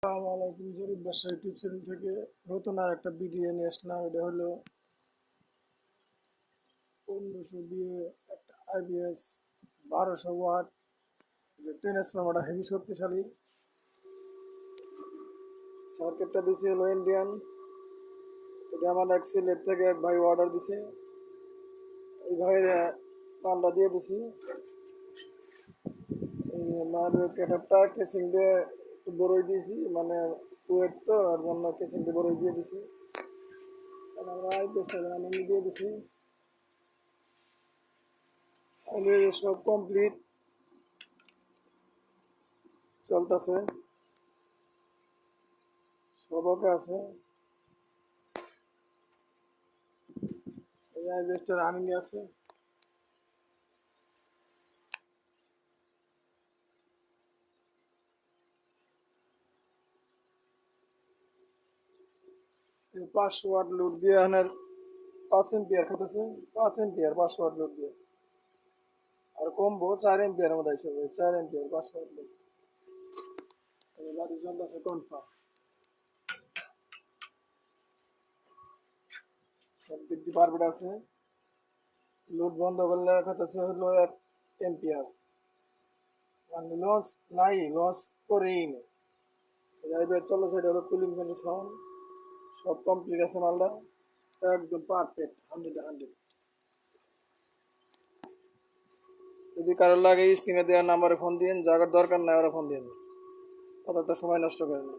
আসসালামু আলাইকুম। জরিপ ব্যবসা ইউটিউব চ্যানেল থেকে নতুন আর একটা ভিডিও নিয়ে আসলাম। এটা হলো 1500 দিয়ে একটা আইবিএস 1200 ওয়াট ট্রান্সফরমারটা হেভি শক্তিশালী। সার্কিটটা দিচ্ছে হলো ইন্ডিয়ান। এটা আমার এক সিলেট থেকে এক ভাই অর্ডার দিছে। এই ভাইয়ের মালটা দিয়ে দিছি। এই মালের কেটআপটা কেসিং দিয়ে একটু বড়ই দিয়েছি, মানে ওয়েট তো আর জন্য কেসিং দিয়ে বড়ই দিয়ে দিছি। আমরা আইবিএসটা আমি দিয়ে দিছি। সব কমপ্লিট চলতেছে, সব ওকে আছে। এই আইবিএসটা রানিং আছে। এই 500 ওয়াট লোড দিয়ে আনার 5 এম্পিয়ার খেতেছে। 5 এম্পিয়ার 500 ওয়াট লোড দিয়ে, আর কমবো 4 এম্পিয়ার মধ্যে আসবে। 4 এম্পিয়ার 500 ওয়াট লোড। বাড়ি চলতেছে কনফার্ম, সব দিক দিয়ে পারফেক্ট আছে। লোড বন্ধ করলে খেতেছে হলো 1 এম্পিয়ার, মানে লস নাই, লস করেই নেই। আইবিএস চলেছে, এটা হলো কুলিং ফ্যানের সাউন্ড। সব কমপ্লিট আছে মালটা, একদম পারফেক্ট 100-100। যদি কারোর লাগে স্ক্রিনে দেওয়ার নাম্বারে ফোন দিন, যার দরকার নাই ওরা ফোন দিন, অত সময় নষ্ট করেন না।